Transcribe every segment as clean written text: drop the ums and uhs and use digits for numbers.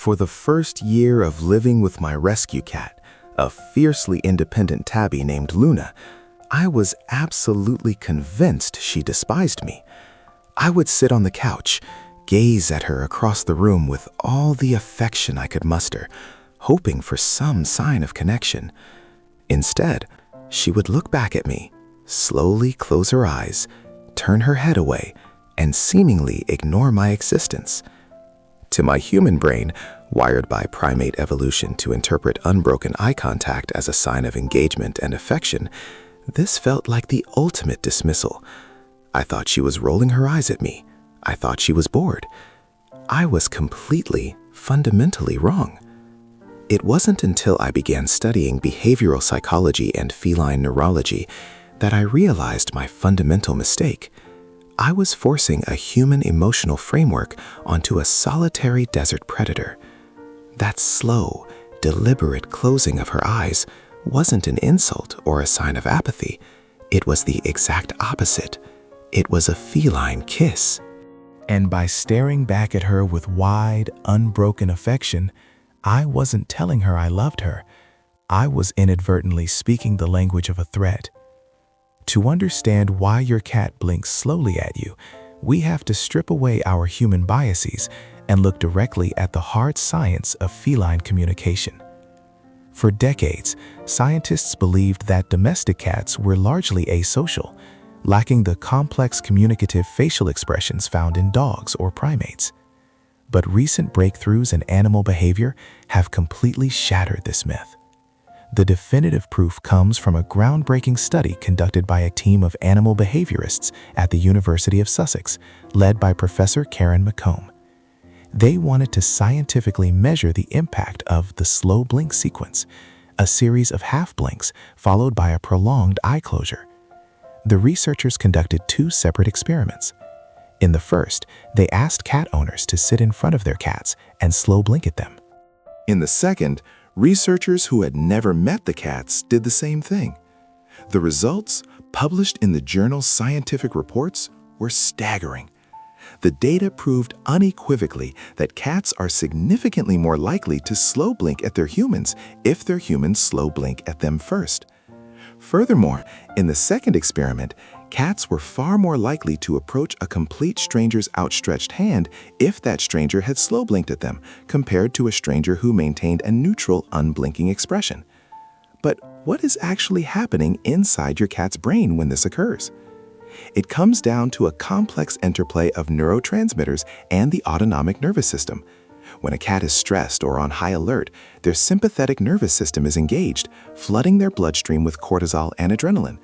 For the first year of living with my rescue cat, a fiercely independent tabby named Luna, I was absolutely convinced she despised me. I would sit on the couch, gaze at her across the room with all the affection I could muster, hoping for some sign of connection. Instead, she would look back at me, slowly close her eyes, turn her head away, and seemingly ignore my existence. To my human brain, wired by primate evolution to interpret unbroken eye contact as a sign of engagement and affection, this felt like the ultimate dismissal. I thought she was rolling her eyes at me. I thought she was bored. I was completely, fundamentally wrong. It wasn't until I began studying behavioral psychology and feline neurology that I realized my fundamental mistake. I was forcing a human emotional framework onto a solitary desert predator. That slow, deliberate closing of her eyes wasn't an insult or a sign of apathy. It was the exact opposite. It was a feline kiss. And by staring back at her with wide, unbroken affection, I wasn't telling her I loved her. I was inadvertently speaking the language of a threat. To understand why your cat blinks slowly at you, we have to strip away our human biases and look directly at the hard science of feline communication. For decades, scientists believed that domestic cats were largely asocial, lacking the complex communicative facial expressions found in dogs or primates. But recent breakthroughs in animal behavior have completely shattered this myth. The definitive proof comes from a groundbreaking study conducted by a team of animal behaviorists at the University of Sussex, led by Professor Karen McComb. They wanted to scientifically measure the impact of the slow blink sequence, a series of half blinks followed by a prolonged eye closure. The researchers conducted two separate experiments. In the first, they asked cat owners to sit in front of their cats and slow blink at them. In the second, researchers who had never met the cats did the same thing. The results, published in the journal Scientific Reports, were staggering. The data proved unequivocally that cats are significantly more likely to slow blink at their humans if their humans slow blink at them first. Furthermore, in the second experiment, cats were far more likely to approach a complete stranger's outstretched hand if that stranger had slow blinked at them, compared to a stranger who maintained a neutral, unblinking expression. But what is actually happening inside your cat's brain when this occurs? It comes down to a complex interplay of neurotransmitters and the autonomic nervous system. When a cat is stressed or on high alert, their sympathetic nervous system is engaged, flooding their bloodstream with cortisol and adrenaline.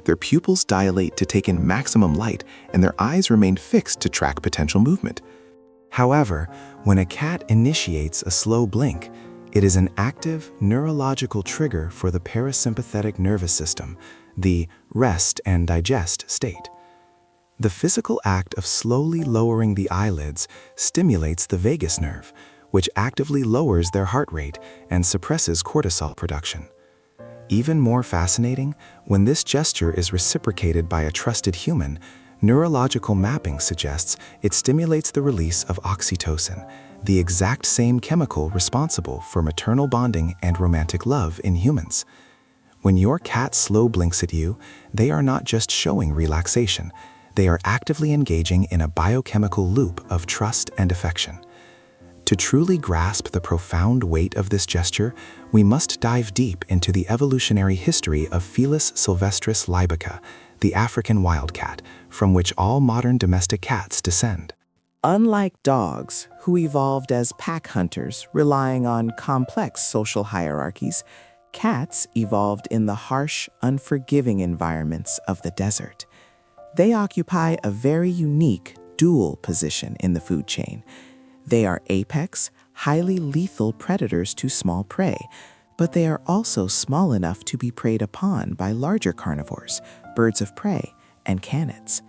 Their pupils dilate to take in maximum light, and their eyes remain fixed to track potential movement. However, when a cat initiates a slow blink, it is an active neurological trigger for the parasympathetic nervous system, the rest and digest state. The physical act of slowly lowering the eyelids stimulates the vagus nerve, which actively lowers their heart rate and suppresses cortisol production. Even more fascinating, when this gesture is reciprocated by a trusted human, neurological mapping suggests it stimulates the release of oxytocin, the exact same chemical responsible for maternal bonding and romantic love in humans. When your cat slow blinks at you, they are not just showing relaxation. They are actively engaging in a biochemical loop of trust and affection. To truly grasp the profound weight of this gesture, we must dive deep into the evolutionary history of Felis sylvestris libica, the African wildcat, from which all modern domestic cats descend. Unlike dogs, who evolved as pack hunters relying on complex social hierarchies, cats evolved in the harsh, unforgiving environments of the desert. They occupy a very unique dual position in the food chain. They are apex, highly lethal predators to small prey, but they are also small enough to be preyed upon by larger carnivores, birds of prey, and canids.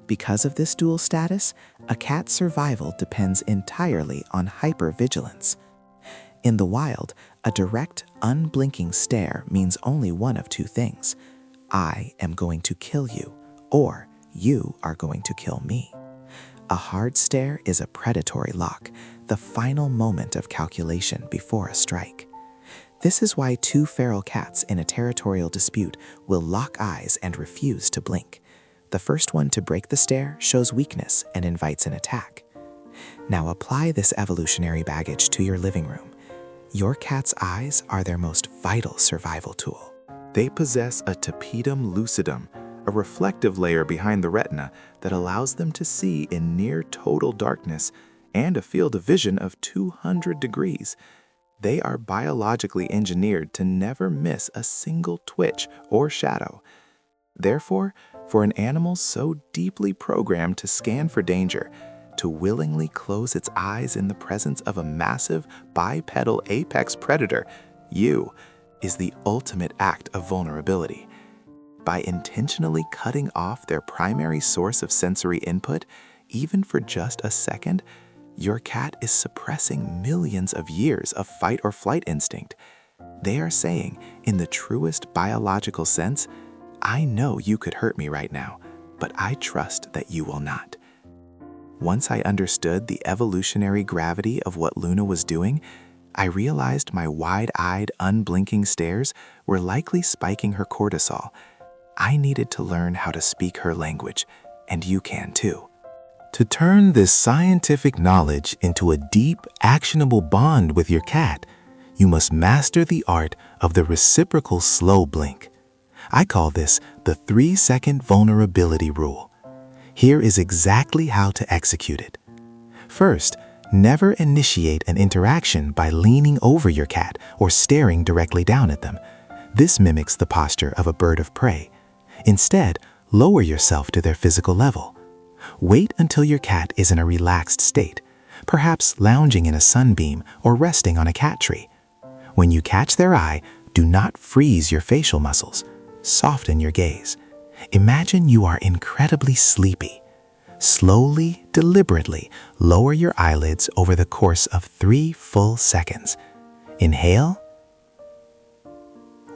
Because of this dual status, a cat's survival depends entirely on hypervigilance. In the wild, a direct, unblinking stare means only one of two things. I am going to kill you, or you are going to kill me. A hard stare is a predatory lock, the final moment of calculation before a strike. This is why two feral cats in a territorial dispute will lock eyes and refuse to blink. The first one to break the stare shows weakness and invites an attack. Now apply this evolutionary baggage to your living room. Your cat's eyes are their most vital survival tool. They possess a tapetum lucidum, a reflective layer behind the retina that allows them to see in near total darkness and a field of vision of 200 degrees. They are biologically engineered to never miss a single twitch or shadow. Therefore, for an animal so deeply programmed to scan for danger, to willingly close its eyes in the presence of a massive bipedal apex predator, is the ultimate act of vulnerability. By intentionally cutting off their primary source of sensory input, even for just a second, your cat is suppressing millions of years of fight or flight instinct. They are saying, in the truest biological sense, I know you could hurt me right now, but I trust that you will not. Once I understood the evolutionary gravity of what Luna was doing, I realized my wide-eyed, unblinking stares were likely spiking her cortisol. I needed to learn how to speak her language, and you can too. To turn this scientific knowledge into a deep, actionable bond with your cat, you must master the art of the reciprocal slow blink. I call this the 3-second vulnerability rule. Here is exactly how to execute it. First, never initiate an interaction by leaning over your cat or staring directly down at them. This mimics the posture of a bird of prey. Instead, lower yourself to their physical level. Wait until your cat is in a relaxed state, perhaps lounging in a sunbeam or resting on a cat tree. When you catch their eye, do not freeze your facial muscles. Soften your gaze. Imagine you are incredibly sleepy. Slowly, deliberately, lower your eyelids over the course of 3 full seconds. Inhale.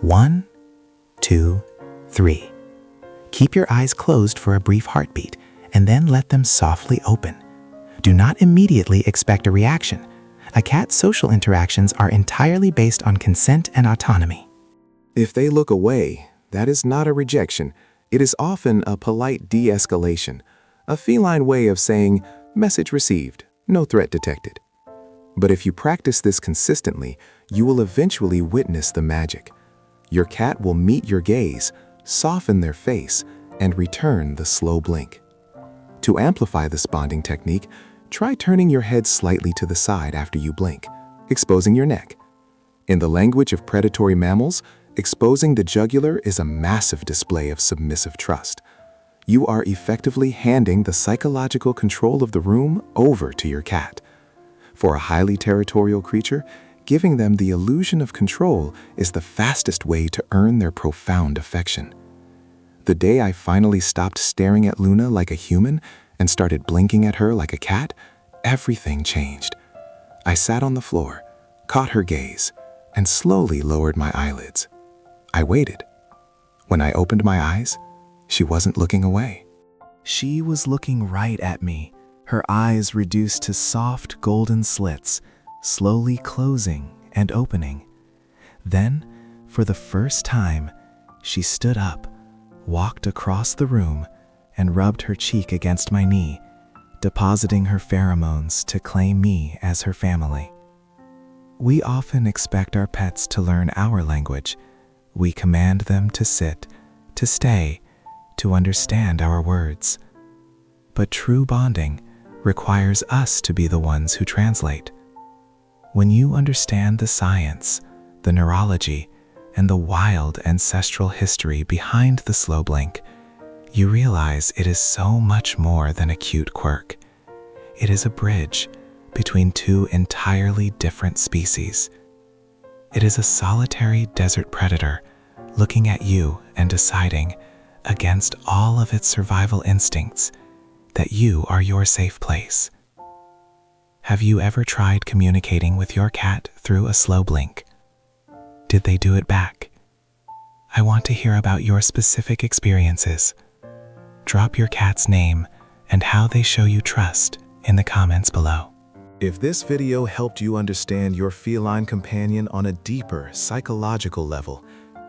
1, 2, 3. Keep your eyes closed for a brief heartbeat, and then let them softly open. Do not immediately expect a reaction. A cat's social interactions are entirely based on consent and autonomy. If they look away, that is not a rejection. It is often a polite de-escalation, a feline way of saying, message received, no threat detected. But if you practice this consistently, you will eventually witness the magic. Your cat will meet your gaze, soften their face, and return the slow blink. To amplify this bonding technique, try turning your head slightly to the side after you blink, exposing your neck. In the language of predatory mammals, exposing the jugular is a massive display of submissive trust. You are effectively handing the psychological control of the room over to your cat. For a highly territorial creature, giving them the illusion of control is the fastest way to earn their profound affection. The day I finally stopped staring at Luna like a human and started blinking at her like a cat, everything changed. I sat on the floor, caught her gaze, and slowly lowered my eyelids. I waited. When I opened my eyes, she wasn't looking away. She was looking right at me, her eyes reduced to soft golden slits, slowly closing and opening. Then, for the first time, she stood up, walked across the room, and rubbed her cheek against my knee, depositing her pheromones to claim me as her family. We often expect our pets to learn our language. We command them to sit, to stay, to understand our words. But true bonding requires us to be the ones who translate. When you understand the science, the neurology, and the wild ancestral history behind the slow blink, you realize it is so much more than a cute quirk. It is a bridge between two entirely different species. It is a solitary desert predator looking at you and deciding, against all of its survival instincts, that you are your safe place. Have you ever tried communicating with your cat through a slow blink? Did they do it back? I want to hear about your specific experiences. Drop your cat's name and how they show you trust in the comments below. If this video helped you understand your feline companion on a deeper psychological level,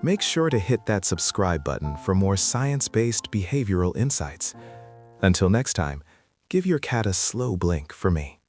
make sure to hit that subscribe button for more science-based behavioral insights. Until next time, give your cat a slow blink for me.